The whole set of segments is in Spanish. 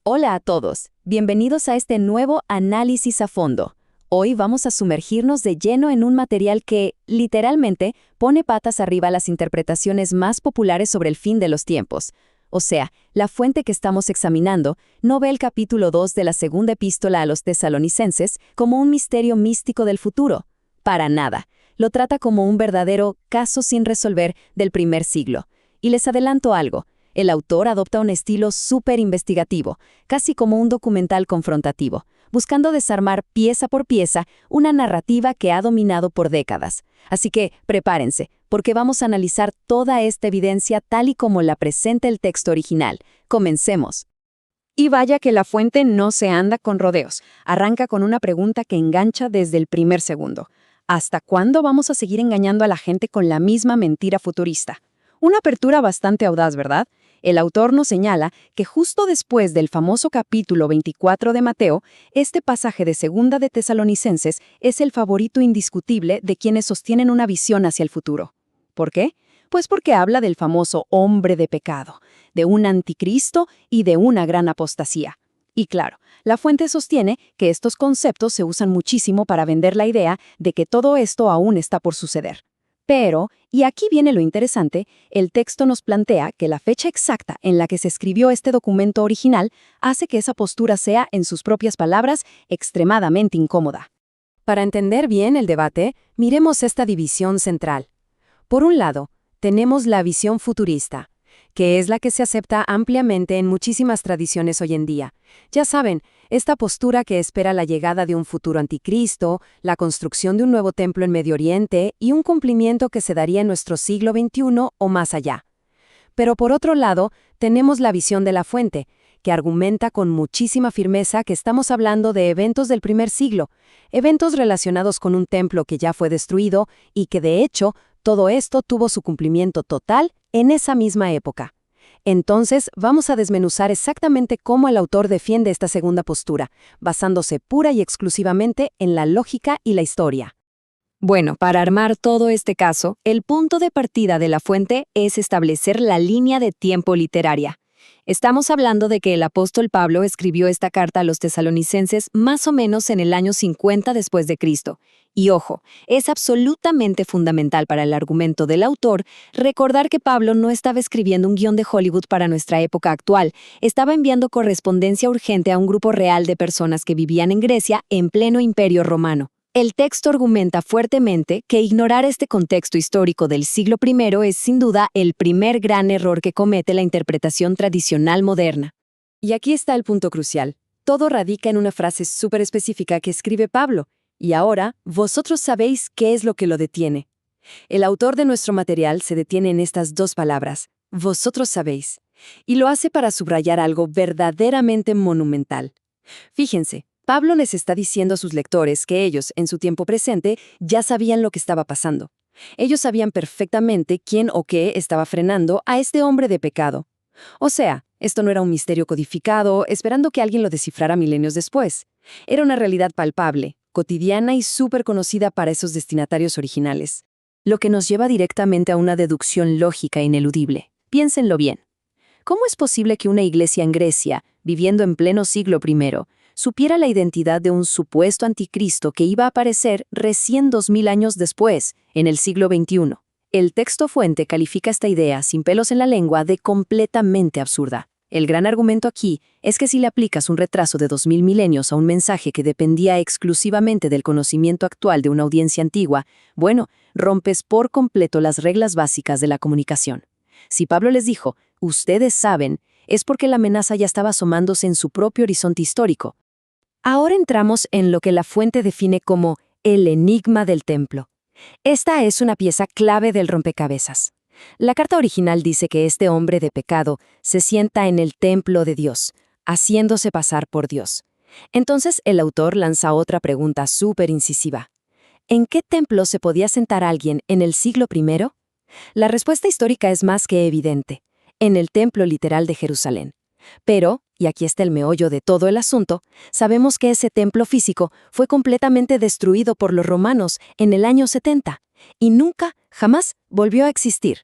Hola a todos, bienvenidos a este nuevo análisis a fondo. Hoy vamos a sumergirnos de lleno en un material que, literalmente, pone patas arriba las interpretaciones más populares sobre el fin de los tiempos. O sea, la fuente que estamos examinando no ve el capítulo 2 de la segunda epístola a los tesalonicenses como un misterio místico del futuro. Para nada. Lo trata como un verdadero caso sin resolver del primer siglo. Y les adelanto algo. El autor adopta un estilo súper investigativo, casi como un documental confrontativo, buscando desarmar pieza por pieza una narrativa que ha dominado por décadas. Así que prepárense, porque vamos a analizar toda esta evidencia tal y como la presenta el texto original. Comencemos. Y vaya que la fuente no se anda con rodeos. Arranca con una pregunta que engancha desde el primer segundo. ¿Hasta cuándo vamos a seguir engañando a la gente con la misma mentira futurista? Una apertura bastante audaz, ¿verdad? El autor nos señala que justo después del famoso capítulo 24 de Mateo, este pasaje de Segunda de Tesalonicenses es el favorito indiscutible de quienes sostienen una visión hacia el futuro. ¿Por qué? Pues porque habla del famoso hombre de pecado, de un anticristo y de una gran apostasía. Y claro, la fuente sostiene que estos conceptos se usan muchísimo para vender la idea de que todo esto aún está por suceder. Pero, y aquí viene lo interesante, el texto nos plantea que la fecha exacta en la que se escribió este documento original hace que esa postura sea, en sus propias palabras, extremadamente incómoda. Para entender bien el debate, miremos esta división central. Por un lado, tenemos la visión futurista, que es la que se acepta ampliamente en muchísimas tradiciones hoy en día. Ya saben, esta postura que espera la llegada de un futuro anticristo, la construcción de un nuevo templo en Medio Oriente y un cumplimiento que se daría en nuestro siglo XXI o más allá. Pero por otro lado, tenemos la visión de la fuente, que argumenta con muchísima firmeza que estamos hablando de eventos del primer siglo, eventos relacionados con un templo que ya fue destruido y que de hecho todo esto tuvo su cumplimiento total en esa misma época. Entonces, vamos a desmenuzar exactamente cómo el autor defiende esta segunda postura, basándose pura y exclusivamente en la lógica y la historia. Bueno, para armar todo este caso, el punto de partida de la fuente es establecer la línea de tiempo literaria. Estamos hablando de que el apóstol Pablo escribió esta carta a los tesalonicenses más o menos en el año 50 después de Cristo. Y ojo, es absolutamente fundamental para el argumento del autor recordar que Pablo no estaba escribiendo un guión de Hollywood para nuestra época actual, estaba enviando correspondencia urgente a un grupo real de personas que vivían en Grecia en pleno Imperio Romano. El texto argumenta fuertemente que ignorar este contexto histórico del siglo I es sin duda el primer gran error que comete la interpretación tradicional moderna. Y aquí está el punto crucial. Todo radica en una frase súper específica que escribe Pablo. Y ahora, vosotros sabéis qué es lo que lo detiene. El autor de nuestro material se detiene en estas dos palabras, vosotros sabéis, y lo hace para subrayar algo verdaderamente monumental. Fíjense, Pablo les está diciendo a sus lectores que ellos, en su tiempo presente, ya sabían lo que estaba pasando. Ellos sabían perfectamente quién o qué estaba frenando a este hombre de pecado. O sea, esto no era un misterio codificado, esperando que alguien lo descifrara milenios después. Era una realidad palpable, cotidiana y súper conocida para esos destinatarios originales. Lo que nos lleva directamente a una deducción lógica e ineludible. Piénsenlo bien. ¿Cómo es posible que una iglesia en Grecia, viviendo en pleno siglo I, supiera la identidad de un supuesto anticristo que iba a aparecer recién 2000 años después, en el siglo XXI? El texto fuente califica esta idea, sin pelos en la lengua, de completamente absurda. El gran argumento aquí es que si le aplicas un retraso de 2000 milenios a un mensaje que dependía exclusivamente del conocimiento actual de una audiencia antigua, bueno, rompes por completo las reglas básicas de la comunicación. Si Pablo les dijo, ustedes saben, es porque la amenaza ya estaba asomándose en su propio horizonte histórico. Ahora entramos en lo que la fuente define como el enigma del templo. Esta es una pieza clave del rompecabezas. La carta original dice que este hombre de pecado se sienta en el templo de Dios, haciéndose pasar por Dios. Entonces el autor lanza otra pregunta súper incisiva. ¿En qué templo se podía sentar alguien en el siglo I? La respuesta histórica es más que evidente, en el templo literal de Jerusalén. Pero, y aquí está el meollo de todo el asunto, sabemos que ese templo físico fue completamente destruido por los romanos en el año 70 y nunca, jamás volvió a existir.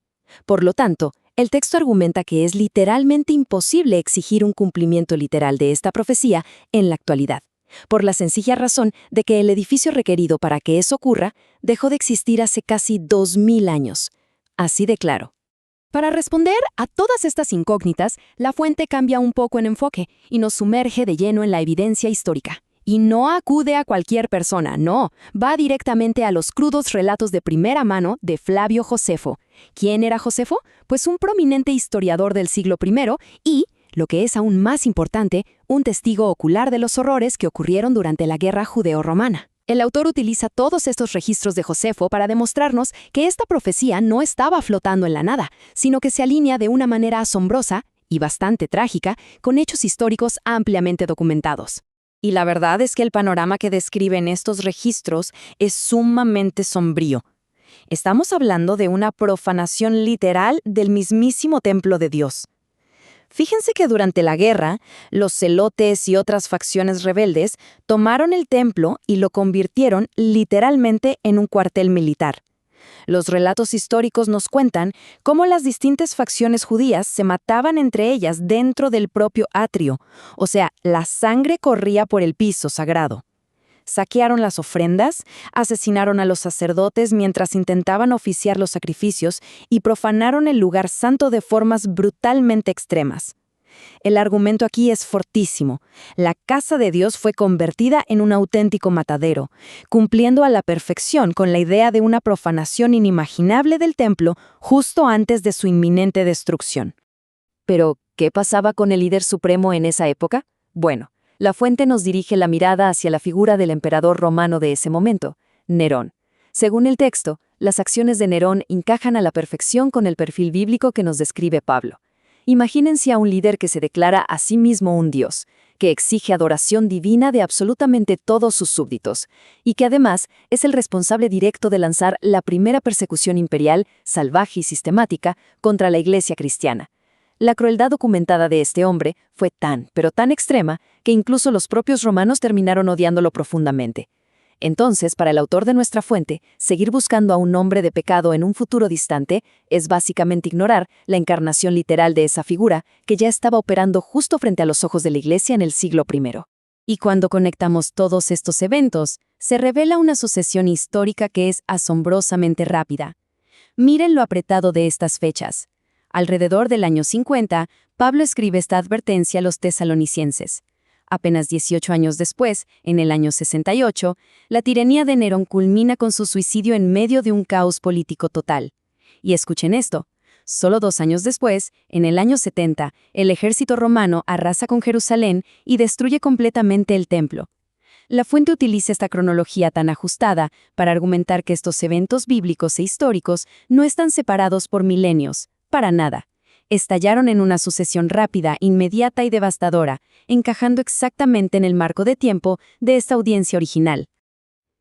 Por lo tanto, El texto argumenta que es literalmente imposible exigir un cumplimiento literal de esta profecía en la actualidad, por la sencilla razón de que el edificio requerido para que eso ocurra dejó de existir hace casi 2000 años. Así de claro. Para responder a todas estas incógnitas, la fuente cambia un poco en enfoque y nos sumerge de lleno en la evidencia histórica. Y no acude a cualquier persona, no, va directamente a los crudos relatos de primera mano de Flavio Josefo. ¿Quién era Josefo? Pues un prominente historiador del siglo I y, lo que es aún más importante, un testigo ocular de los horrores que ocurrieron durante la guerra judeo-romana. El autor utiliza todos estos registros de Josefo para demostrarnos que esta profecía no estaba flotando en la nada, sino que se alinea de una manera asombrosa y bastante trágica con hechos históricos ampliamente documentados. Y la verdad es que el panorama que describen estos registros es sumamente sombrío. Estamos hablando de una profanación literal del mismísimo templo de Dios. Fíjense que durante la guerra, los celotes y otras facciones rebeldes tomaron el templo y lo convirtieron literalmente en un cuartel militar. Los relatos históricos nos cuentan cómo las distintas facciones judías se mataban entre ellas dentro del propio atrio, o sea, la sangre corría por el piso sagrado. Saquearon las ofrendas, asesinaron a los sacerdotes mientras intentaban oficiar los sacrificios y profanaron el lugar santo de formas brutalmente extremas. El argumento aquí es fortísimo. La casa de Dios fue convertida en un auténtico matadero, cumpliendo a la perfección con la idea de una profanación inimaginable del templo justo antes de su inminente destrucción. Pero, ¿qué pasaba con el líder supremo en esa época? Bueno, la fuente nos dirige la mirada hacia la figura del emperador romano de ese momento, Nerón. Según el texto, las acciones de Nerón encajan a la perfección con el perfil bíblico que nos describe Pablo. Imagínense a un líder que se declara a sí mismo un dios, que exige adoración divina de absolutamente todos sus súbditos, y que además es el responsable directo de lanzar la primera persecución imperial, salvaje y sistemática, contra la Iglesia cristiana. La crueldad documentada de este hombre fue tan, pero tan extrema, que incluso los propios romanos terminaron odiándolo profundamente. Entonces, para el autor de nuestra fuente, seguir buscando a un hombre de pecado en un futuro distante es básicamente ignorar la encarnación literal de esa figura que ya estaba operando justo frente a los ojos de la Iglesia en el siglo I. Y cuando conectamos todos estos eventos, se revela una sucesión histórica que es asombrosamente rápida. Miren lo apretado de estas fechas. Alrededor del año 50, Pablo escribe esta advertencia a los tesalonicenses. Apenas 18 años después, en el año 68, la tiranía de Nerón culmina con su suicidio en medio de un caos político total. Y escuchen esto, solo 2 años después, en el año 70, el ejército romano arrasa con Jerusalén y destruye completamente el templo. La fuente utiliza esta cronología tan ajustada para argumentar que estos eventos bíblicos e históricos no están separados por milenios, para nada. Estallaron en una sucesión rápida, inmediata y devastadora, encajando exactamente en el marco de tiempo de esta audiencia original.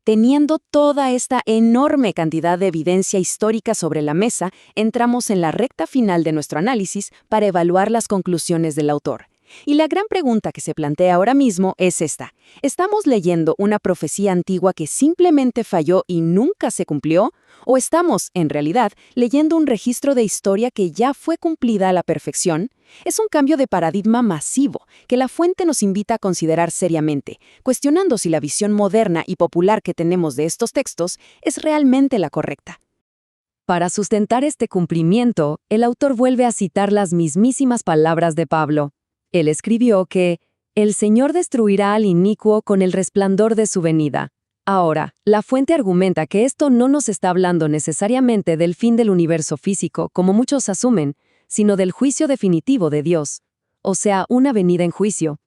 Teniendo toda esta enorme cantidad de evidencia histórica sobre la mesa, entramos en la recta final de nuestro análisis para evaluar las conclusiones del autor. Y la gran pregunta que se plantea ahora mismo es esta. ¿Estamos leyendo una profecía antigua que simplemente falló y nunca se cumplió? ¿O estamos, en realidad, leyendo un registro de historia que ya fue cumplida a la perfección? Es un cambio de paradigma masivo que la fuente nos invita a considerar seriamente, cuestionando si la visión moderna y popular que tenemos de estos textos es realmente la correcta. Para sustentar este cumplimiento, el autor vuelve a citar las mismísimas palabras de Pablo. Él escribió que «El Señor destruirá al inicuo con el resplandor de su venida». Ahora, la fuente argumenta que esto no nos está hablando necesariamente del fin del universo físico, como muchos asumen, sino del juicio definitivo de Dios, o sea, una venida en juicio.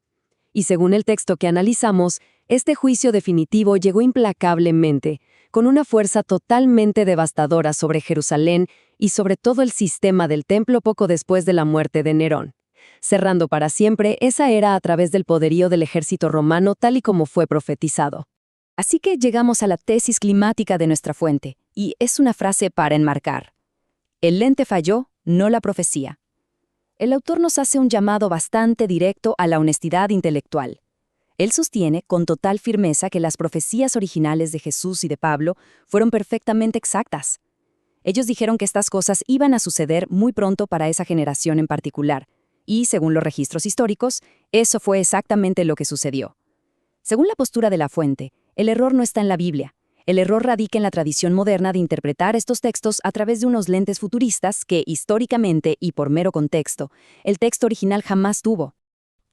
Y según el texto que analizamos, este juicio definitivo llegó implacablemente, con una fuerza totalmente devastadora sobre Jerusalén y sobre todo el sistema del templo poco después de la muerte de Nerón, cerrando para siempre esa era a través del poderío del ejército romano tal y como fue profetizado. Así que llegamos a la tesis climática de nuestra fuente, y es una frase para enmarcar. El lente falló, no la profecía. El autor nos hace un llamado bastante directo a la honestidad intelectual. Él sostiene con total firmeza que las profecías originales de Jesús y de Pablo fueron perfectamente exactas. Ellos dijeron que estas cosas iban a suceder muy pronto para esa generación en particular, y, según los registros históricos, eso fue exactamente lo que sucedió. Según la postura de la fuente, el error no está en la Biblia. El error radica en la tradición moderna de interpretar estos textos a través de unos lentes futuristas que, históricamente y por mero contexto, el texto original jamás tuvo.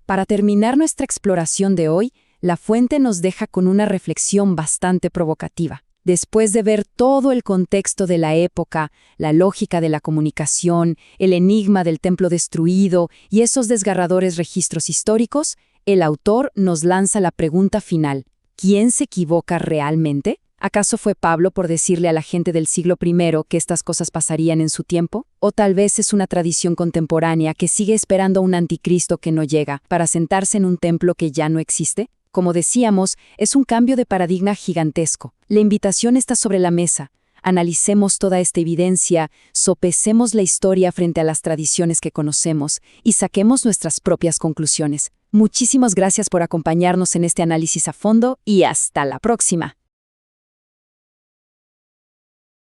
Para terminar nuestra exploración de hoy, la fuente nos deja con una reflexión bastante provocativa. Después de ver todo el contexto de la época, la lógica de la comunicación, el enigma del templo destruido y esos desgarradores registros históricos, el autor nos lanza la pregunta final: ¿quién se equivoca realmente? ¿Acaso fue Pablo por decirle a la gente del siglo I que estas cosas pasarían en su tiempo? ¿O tal vez es una tradición contemporánea que sigue esperando a un anticristo que no llega para sentarse en un templo que ya no existe? Como decíamos, es un cambio de paradigma gigantesco. La invitación está sobre la mesa. Analicemos toda esta evidencia, sopesemos la historia frente a las tradiciones que conocemos y saquemos nuestras propias conclusiones. Muchísimas gracias por acompañarnos en este análisis a fondo y hasta la próxima.